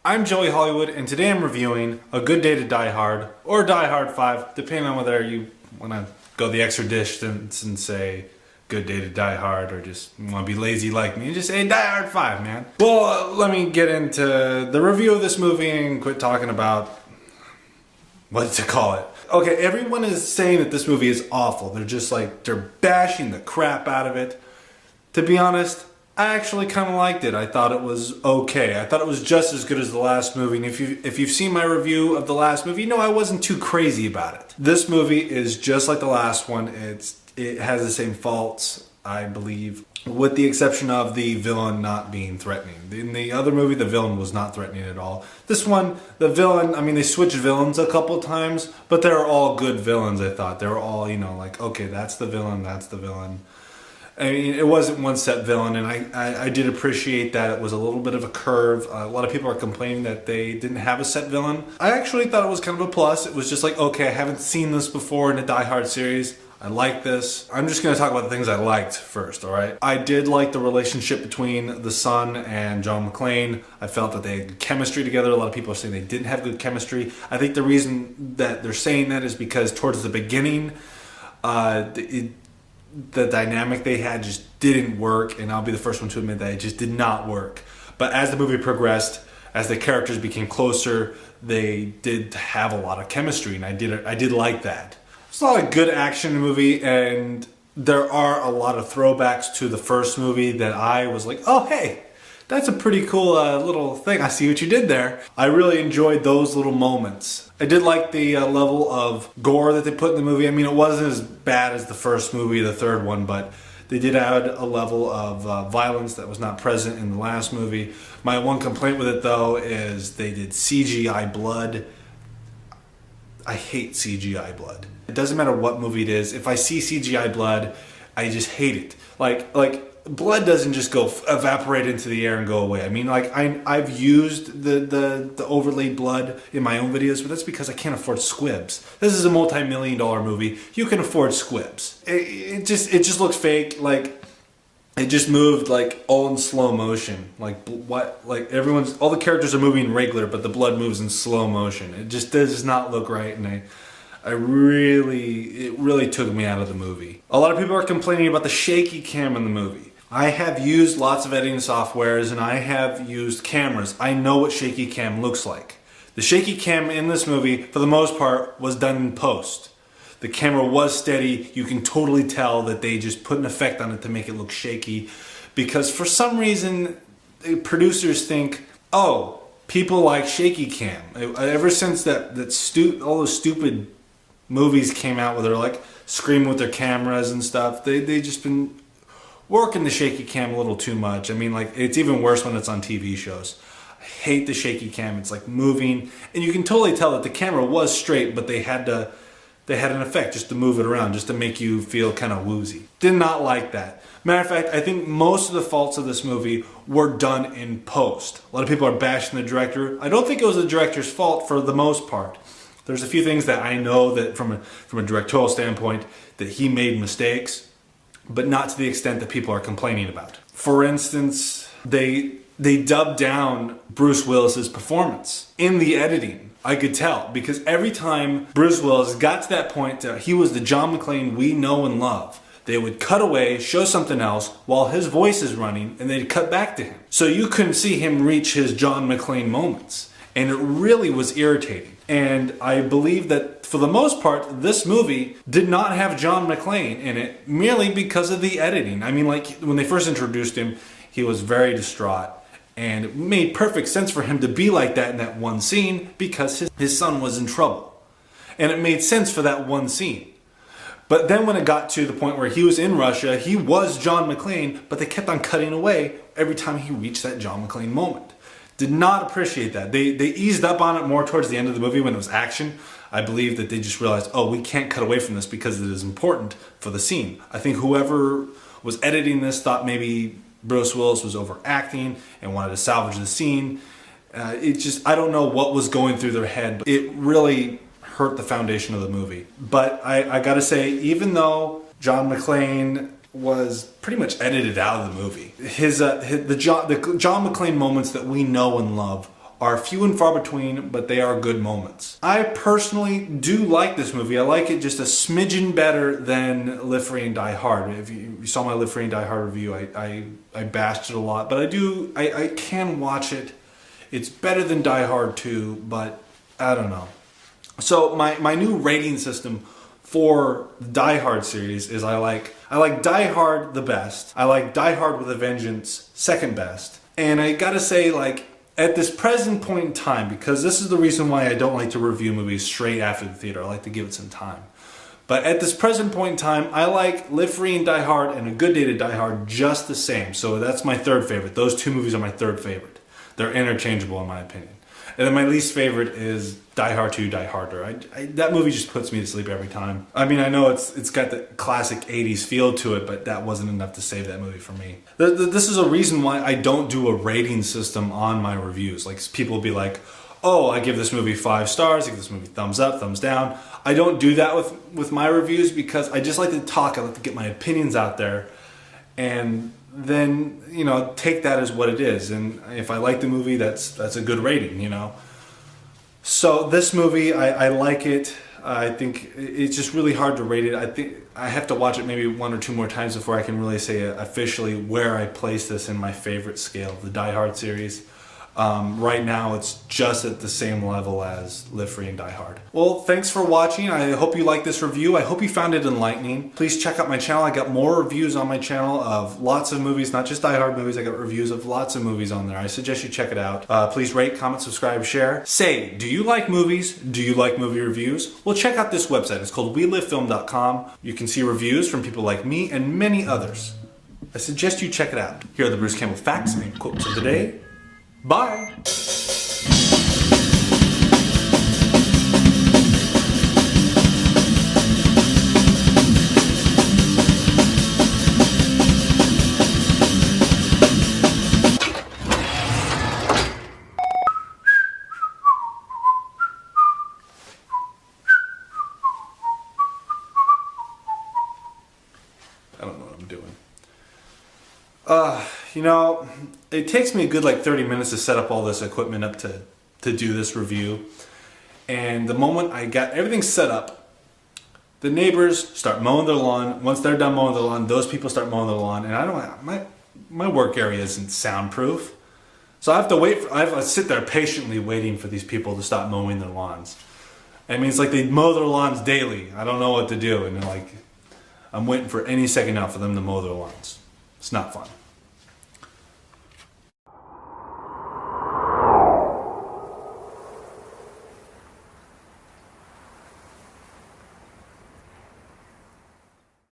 I'm Joey Hollywood, and today I'm reviewing A Good Day to Die Hard, or Die Hard 5, depending on whether you want to go the extra distance and say Good Day to Die Hard, or just want to be lazy like me and just say Die Hard 5, man. Well, let me get into the review of this movie and quit talking about what to call it. Okay, everyone is saying that this movie is awful. They're bashing the crap out of it. To be honest, I actually kind of liked it. I thought it was okay. I thought it was just as good as the last movie. And if you've seen my review of the last movie, you know I wasn't too crazy about it. This movie is just like the last one. It has the same faults, I believe, with the exception of the villain not being threatening. In the other movie, the villain was not threatening at all. This one, the villain, I mean, they switched villains a couple times, but they're all good villains, I thought. They were all, like, okay, that's the villain, that's the villain. I mean, it wasn't one set villain, and I did appreciate that it was a little bit of a curve. A lot of people are complaining that they didn't have a set villain. I actually thought it was kind of a plus. It was just like, okay, I haven't seen this before in the Die Hard series. I like this. I'm just going to talk about the things I liked first, alright? I did like the relationship between the son and John McClane. I felt that they had chemistry together. A lot of people are saying they didn't have good chemistry. I think the reason that they're saying that is because towards the beginning, the dynamic they had just didn't work, and I'll be the first one to admit that it just did not work. But as the movie progressed, as the characters became closer, they did have a lot of chemistry, and I did like that. It's not a good action movie, and there are a lot of throwbacks to the first movie that I was like, oh hey, that's a pretty cool little thing. I see what you did there. I really enjoyed those little moments. I did like the level of gore that they put in the movie. I mean, it wasn't as bad as the first movie, the third one, but they did add a level of violence that was not present in the last movie. My one complaint with it, though, is they did CGI blood. I hate CGI blood. It doesn't matter what movie it is. If I see CGI blood, I just hate it. Like blood doesn't just go evaporate into the air and go away. I mean, like I've used the overlaid blood in my own videos, but that's because I can't afford squibs. This is a multi-million-dollar movie. You can afford squibs. It just looks fake. Like it just moved like all in slow motion. Like what? Like all the characters are moving regular, but the blood moves in slow motion. It just does not look right, and it really took me out of the movie. A lot of people are complaining about the shaky cam in the movie. I have used lots of editing softwares, and I have used cameras. I know what shaky cam looks like. The shaky cam in this movie, for the most part, was done in post. The camera was steady. You can totally tell that they just put an effect on it to make it look shaky, because for some reason, producers think, oh, people like shaky cam. Ever since all those stupid movies came out where they're like screaming with their cameras and stuff, they just been working the shaky cam a little too much. I mean, like, it's even worse when it's on TV shows. I hate the shaky cam. It's like moving, and you can totally tell that the camera was straight, but they had an effect just to move it around, just to make you feel kind of woozy. Did not like that. Matter of fact, I think most of the faults of this movie were done in post. A lot of people are bashing the director. I don't think it was the director's fault for the most part. There's a few things that I know that from a directorial standpoint that he made mistakes, but not to the extent that people are complaining about. For instance, they dubbed down Bruce Willis's performance in the editing. I could tell, because every time Bruce Willis got to that point that he was the John McClane we know and love, they would cut away, show something else while his voice is running, and they'd cut back to him. So you couldn't see him reach his John McClane moments. And it really was irritating. And I believe that for the most part, this movie did not have John McClane in it merely because of the editing. I mean, like, when they first introduced him, he was very distraught. And it made perfect sense for him to be like that in that one scene because his son was in trouble. And it made sense for that one scene. But then when it got to the point where he was in Russia, he was John McClane, but they kept on cutting away every time he reached that John McClane moment. Did not appreciate that. They eased up on it more towards the end of the movie when it was action. I believe that they just realized, oh, we can't cut away from this because it is important for the scene. I think whoever was editing this thought maybe Bruce Willis was overacting and wanted to salvage the scene. I don't know what was going through their head, but it really hurt the foundation of the movie. But I gotta say, even though John McClane was pretty much edited out of the movie, the John McClane moments that we know and love are few and far between, but they are good moments. I personally do like this movie. I like it just a smidgen better than Live Free and Die Hard. If you saw my Live Free and Die Hard review, I bashed it a lot, but I can watch it. It's better than Die Hard 2, but I don't know. So my new rating system for the Die Hard series is I like Die Hard the best. I like Die Hard with a Vengeance second best. And I gotta say, like, at this present point in time, because this is the reason why I don't like to review movies straight after the theater. I like to give it some time. But at this present point in time, I like Live Free and Die Hard and A Good Day to Die Hard just the same. So that's my third favorite. Those two movies are my third favorite. They're interchangeable in my opinion. And then my least favorite is Die Hard 2, Die Harder. That movie just puts me to sleep every time. I mean, I know it's got the classic 80s feel to it, but that wasn't enough to save that movie for me. This is a reason why I don't do a rating system on my reviews. Like, people will be like, oh, I give this movie 5 stars, I give this movie thumbs up, thumbs down. I don't do that with my reviews because I just like to talk. I like to get my opinions out there. And then, you know, take that as what it is. And if I like the movie, that's a good rating, you know. So this movie, I like it. I think it's just really hard to rate it. I think I have to watch it maybe 1 or 2 more times before I can really say officially where I place this in my favorite scale, the Die Hard series. Right now, it's just at the same level as Live Free and Die Hard. Well, thanks for watching. I hope you liked this review. I hope you found it enlightening. Please check out my channel. I got more reviews on my channel of lots of movies, not just Die Hard movies. I got reviews of lots of movies on there. I suggest you check it out. Please rate, comment, subscribe, share. Say, do you like movies? Do you like movie reviews? Well, check out this website. It's called WeLiveFilm.com. You can see reviews from people like me and many others. I suggest you check it out. Here are the Bruce Campbell facts and quotes of the day. Bye! I don't know what I'm doing. You know, it takes me a good like 30 minutes to set up all this equipment up to do this review. And the moment I got everything set up, the neighbors start mowing their lawn. Once they're done mowing their lawn, those people start mowing their lawn. And I don't, my work area isn't soundproof. So I have to wait, I have to sit there patiently waiting for these people to stop mowing their lawns. I mean, it's like they mow their lawns daily. I don't know what to do. And they're like, I'm waiting for any second now for them to mow their lawns. It's not fun.